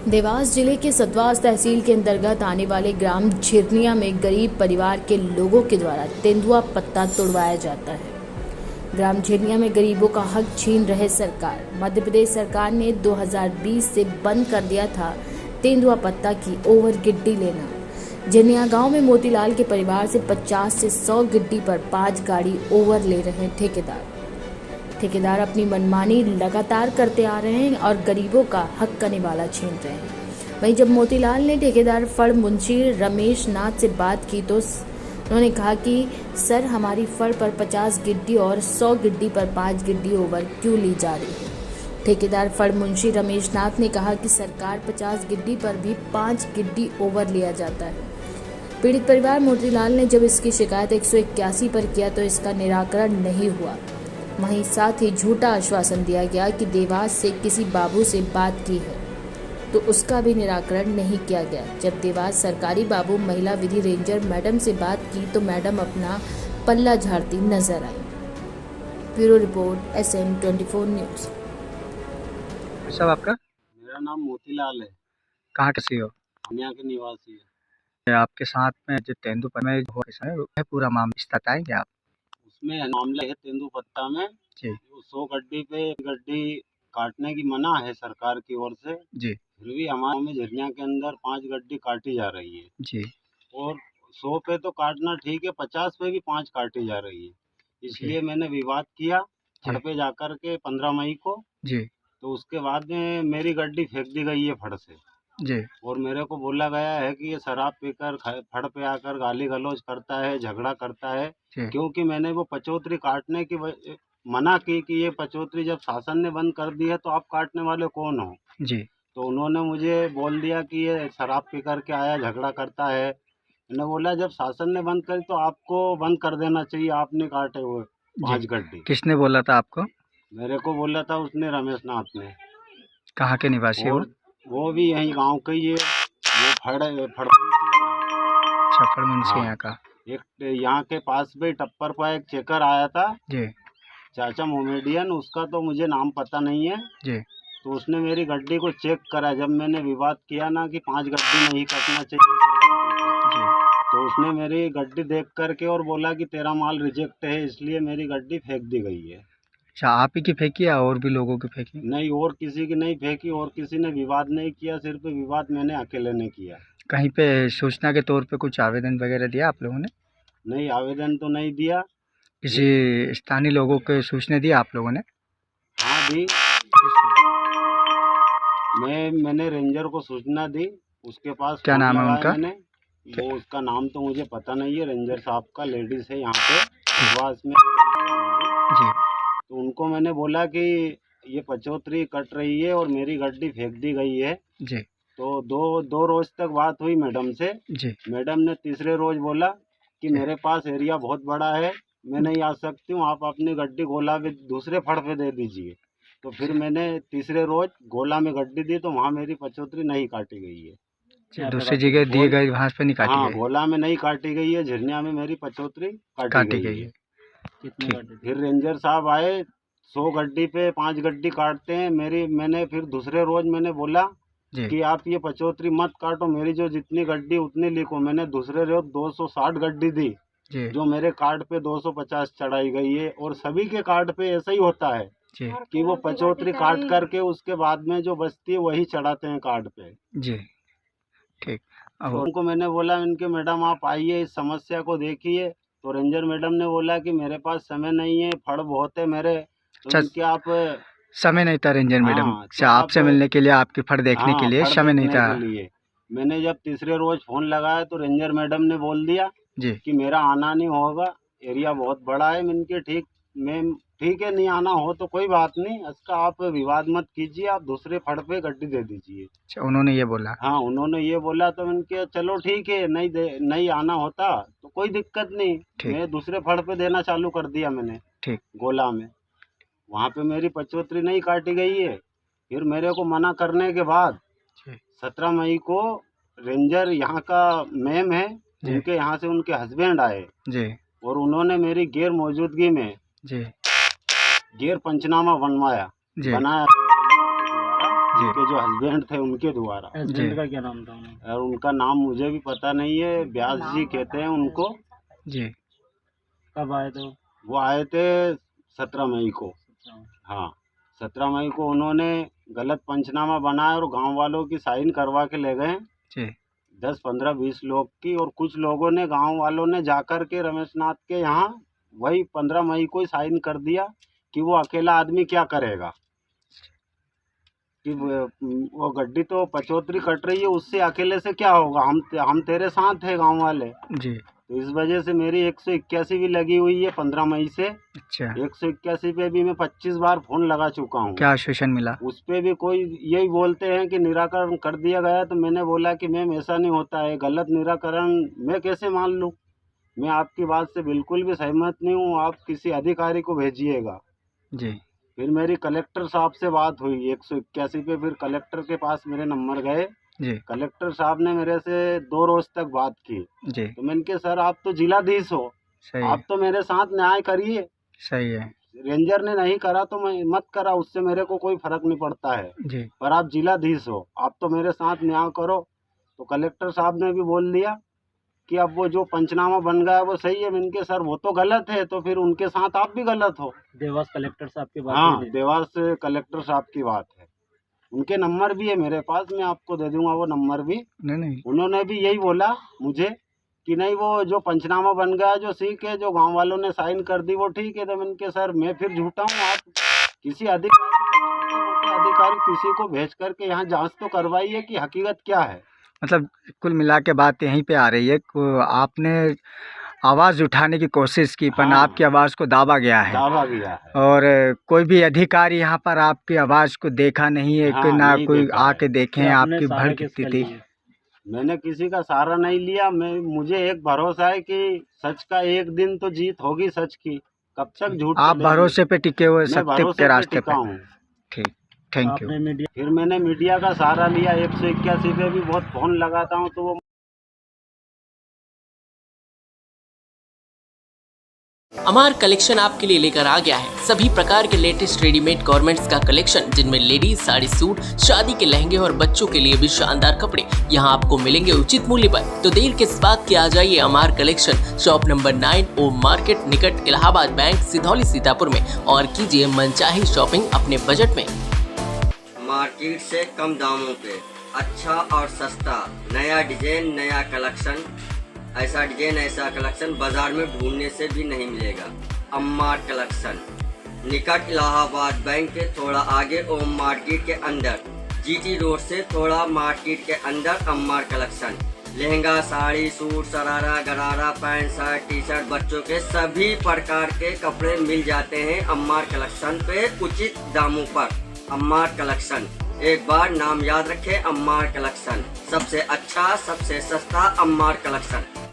देवास जिले के सतवास तहसील के अंतर्गत आने वाले ग्राम झिरनिया में गरीब परिवार के लोगों के द्वारा तेंदुआ पत्ता तोड़वाया जाता है। ग्राम झिरनिया में गरीबों का हक छीन रहे सरकार। मध्य प्रदेश सरकार ने 2020 से बंद कर दिया था तेंदुआ पत्ता की ओवर गिड्डी लेना। झिरनिया गांव में मोतीलाल के परिवार से 50 से 100 गिड्डी पर 5 गाड़ी ओवर ले रहे हैं ठेकेदार अपनी मनमानी लगातार करते आ रहे हैं और गरीबों का हक का निवाला छीन रहे हैं। वहीं जब मोतीलाल ने ठेकेदार फड़ मुंशी रमेश नाथ से बात की तो उन्होंने कहा कि सर, हमारी फड़ पर 50 गिड्डी और 100 गिड्डी पर 5 गिड्डी ओवर क्यों ली जा रही है। ठेकेदार फड़ मुंशी रमेश नाथ ने कहा कि सरकार 50 गिड्डी पर भी 5 गिड्डी ओवर लिया जाता है। पीड़ित परिवार मोतीलाल ने जब इसकी शिकायत 181 पर किया तो इसका निराकरण नहीं हुआ। वहीं साथ ही झूठा आश्वासन दिया गया कि देवास से किसी बाबू से बात की है तो उसका भी निराकरण नहीं किया गया। जब देवास सरकारी बाबू महिला विधि रेंजर मैडम से बात की तो मैडम अपना पल्ला झाड़ती नजर आई। Bureau report SM24 news. सब आपका? मेरा नाम मोतीलाल है। कहाँ के सी हो? हम यहाँ के निवासी है। आपके साथ में जो तेंदुपत्ता में है पूरा मामला बताएंगे आप? उसमें मामला है तेंदुपत्ता में जी 100 गड्डी पे गड्डी काटने की मना है सरकार की ओर से। जी फिर भी हमारे में झिरनिया के अंदर 5 गड्डी काटी जा रही है जी और 100 पे तो काटना ठीक है, 50 पे भी 5 काटी जा रही है। इसलिए मैंने विवाद किया फड़ पे जाकर के 15 मई को। जी तो उसके बाद में मेरी गड्डी फेंक दी गई है फड़ से जी और मेरे को बोला गया है कि ये शराब पीकर फड़ पे आकर गाली गलौज करता है, झगड़ा करता है। क्योंकि मैंने वो पचौतरी काटने की मना की कि ये पचौतरी जब शासन ने बंद कर दी है तो आप काटने वाले कौन हो। जी तो उन्होंने मुझे बोल दिया कि ये शराब पी करके आया, झगड़ा करता है। मैंने बोला जब शासन ने बंद करी तो आपको बंद कर देना चाहिए, आपने काटे हुए 5 गड्डी। किसने बोला था आपको? मेरे को बोला था उसने, रमेश नाथ ने। कहाँ के निवासी हो? वो भी यहीं गांव का ही है। वो फड़ छप्पड़ मुंशी यहाँ का। एक यहाँ के पास भी टप्पर पर एक चेकर आया था जी चाचा मोमेडियन, उसका तो मुझे नाम पता नहीं है जी। तो उसने मेरी गड्डी को चेक करा। जब मैंने विवाद किया ना कि 5 गड्डी नहीं कटना चाहिए जी तो उसने मेरी गड्डी देख करके और बोला कि तेरा माल रिजेक्ट है, इसलिए मेरी गड्डी फेंक दी गई है। अच्छा, आप ही की फेंकी या और भी लोगों की फेंकी? नहीं, और किसी की नहीं फेंकी और किसी ने विवाद नहीं किया, सिर्फ विवाद मैंने अकेले ने किया। कहीं पे सूचना के तौर पे कुछ आवेदन वगैरह दिया आप लोगों ने? नहीं, आवेदन तो नहीं दिया। किसी स्थानीय लोगों के सूचना दी आप लोगों ने? हाँ दी, मैंने रेंजर को सूचना दी। उसके पास क्या नाम है उनका? वो उसका नाम तो मुझे पता नहीं है, रेंजर साहब का, लेडीज है यहाँ पे देवास में जी। तो उनको मैंने बोला कि ये पचौतरी कट रही है और मेरी गड्डी फेंक दी गई है जी। तो दो रोज तक बात हुई मैडम से जी। मैडम ने तीसरे रोज बोला कि मेरे पास एरिया बहुत बड़ा है, मैं नहीं आ सकती हूँ, आप अपनी गड्डी गोला में दूसरे फड़ पे दे दीजिए। तो फिर मैंने तीसरे रोज गोला में गड्डी दी तो वहाँ मेरी पचौतरी नहीं काटी गई है। दूसरी जगह दिए गए घास पे नहीं काटी हाँ, गई? गोला में नहीं काटी गई है, झिरनिया में मेरी पचौतरी काटी गई है। फिर रेंजर साहब आए, 100 गड्डी पे 5 गड्डी काटते हैं। मैंने फिर दूसरे रोज मैंने बोला कि आप ये पचौतरी मत काटो, मेरी जो जितनी गड्डी उतनी लिखो। मैंने दूसरे रोज 260 गड्डी दी जो मेरे कार्ड पे 250 चढ़ाई गई है। और सभी के कार्ड पे ऐसा ही होता है कि वो पचौतरी काट करके उसके बाद में जो बचती है वही चढ़ाते हैं कार्ड पे। जी ठीक। तो उनको मैंने बोला इनके मैडम आप आइए, इस समस्या को देखिए। तो रेंजर मैडम ने बोला कि मेरे पास समय नहीं है, फड़ बहुत है मेरे, तो इनके आप समय नहीं था रेंजर मैडम? अच्छा, आपसे मिलने के लिए, आपकी फड़ देखने के लिए समय नहीं था? मैंने जब तीसरे रोज फोन लगाया तो रेंजर मैडम ने बोल दिया कि मेरा आना नहीं होगा, एरिया बहुत बड़ा है। इनके ठीक है, नहीं आना हो तो कोई बात नहीं, इसका आप विवाद मत कीजिए, आप दूसरे फड़ पे गड्डी दे दीजिए। अच्छा, उन्होंने ये बोला? हाँ, उन्होंने ये बोला। तो इनके चलो ठीक है, नहीं आना होता तो कोई दिक्कत नहीं, मैं दूसरे फड़ पे देना चालू कर दिया मैंने। ठीक, गोला में वहाँ पे मेरी पचौतरी नहीं काटी गई है। फिर मेरे को मना करने के बाद 17 मई को रेंजर यहाँ का मैम है, उनके यहाँ से उनके हस्बैंड आए और उन्होंने मेरी गैर मौजूदगी में गैर पंचनामा बनाया उनके जो हस्बैंड थे उनके द्वारा। हस्बैंड का क्या नाम था? और उनका नाम मुझे भी पता नहीं है, व्यास जी कहते हैं उनको जी। कब आए थे? वो आए थे 17 मई को। हाँ, 17 मई को उन्होंने गलत पंचनामा बनाया और गांव वालों की साइन करवा के ले गए जी। 10, 15, 20 लोग की। और कुछ लोगों ने, गांव वालों ने जाकर के रमेश नाथ के यहाँ वही 15 मई को ही साइन कर दिया कि वो अकेला आदमी क्या करेगा, कि वो गड्डी तो 75 कट रही है, उससे अकेले से क्या होगा, हम तेरे साथ है गांव वाले। जी। तो इस वजह से मेरी 181 भी लगी हुई है 15 मई से। अच्छा, 181 पे भी मैं 25 बार फोन लगा चुका हूँ। क्या आश्वासन मिला? उस पे भी कोई यही बोलते हैं कि निराकरण कर दिया गया। तो मैंने बोला कि मैम ऐसा नहीं होता है, गलत निराकरण मैं कैसे मान लूँ, मैं आपकी बात से बिल्कुल भी सहमत नहीं हूँ, आप किसी अधिकारी को भेजिएगा। जी। फिर मेरी कलेक्टर साहब से बात हुई 181 पे, फिर कलेक्टर के पास मेरे नंबर गए। जी। कलेक्टर साहब ने मेरे से 2 रोज तक बात की। जी। तो मैंने कहा सर आप तो जिलाधीश हो, सही आप है। तो मेरे साथ न्याय करिए। सही है। रेंजर ने नहीं करा तो मैं मत करा, उससे मेरे को कोई फर्क नहीं पड़ता है, जी। पर आप जिलाधीश हो, आप तो मेरे साथ न्याय करो। तो कलेक्टर साहब ने भी बोल दिया कि अब वो जो पंचनामा बन गया वो सही है। मैंने कहा सर वो तो गलत है, तो फिर उनके साथ आप भी गलत हो। देवास कलेक्टर साहब की बात? हाँ, देवास कलेक्टर साहब की बात है, उनके नंबर भी है मेरे पास, मैं आपको दे दूंगा वो नंबर भी। नहीं। उन्होंने भी यही बोला मुझे कि नहीं वो जो पंचनामा बन गया जो ठीक है, जो गांव वालों ने साइन कर दी वो ठीक है। तो मैंने कहा सर मैं फिर झूठा हूँ, आप किसी अधिकारी किसी को भेज करके यहाँ जांच तो करवाइए कि हकीकत क्या है। मतलब कुल मिला के बात यहीं पे आ रही है, आपने आवाज़ उठाने की कोशिश की पर हाँ। आपकी आवाज़ को दाबा गया है। दावा गया है। और कोई भी अधिकारी यहाँ पर आपकी आवाज़ को देखा नहीं है, हाँ, कि ना नहीं कोई देखा है। आके देखें आपकी भर कितनी थी। मैंने किसी का सहारा नहीं लिया। मुझे एक भरोसा है कि सच का एक दिन तो जीत होगी सच की, कब तक झूठ आप चलेगी। भरोसे पे टिके हुए, मैं सत्य भरोसे के पे रास्ते टिका पे। हूँ। ठीक, थैंक यू। फिर मैंने मीडिया का सहारा लिया, 181 पे भी बहुत फोन लगाता हूँ तो वो अमार कलेक्शन आपके लिए लेकर आ गया है सभी प्रकार के लेटेस्ट रेडीमेड गारमेंट्स का कलेक्शन, जिनमें लेडीज साड़ी, सूट, शादी के लहंगे और बच्चों के लिए भी शानदार कपड़े यहां आपको मिलेंगे उचित मूल्य पर। तो देर किस बात की, आ जाइए अमार कलेक्शन, शॉप नंबर 9 ओम मार्केट निकट इलाहाबाद बैंक, सिधौली, सीतापुर में, और कीजिए मनचाही शॉपिंग अपने बजट में। मार्केट से कम दामों पे अच्छा और सस्ता, नया डिजाइन, नया कलेक्शन, ऐसा डिजाइन ऐसा कलेक्शन बाजार में ढूंढने से भी नहीं मिलेगा। अम्मार कलेक्शन, निकट इलाहाबाद बैंक के थोड़ा आगे ओम मार्केट के अंदर, जीटी रोड से थोड़ा मार्केट के अंदर अम्मार कलेक्शन। लहंगा, साड़ी, सूट, शरारा, गरारा, पैंट, शर्ट, टी शर्ट, बच्चों के सभी प्रकार के कपड़े मिल जाते हैं अम्मार कलेक्शन पे उचित दामों पर। अम्मार कलेक्शन, एक बार नाम याद रखें, अम्मार कलेक्शन, सबसे अच्छा सबसे सस्ता अम्मार कलेक्शन।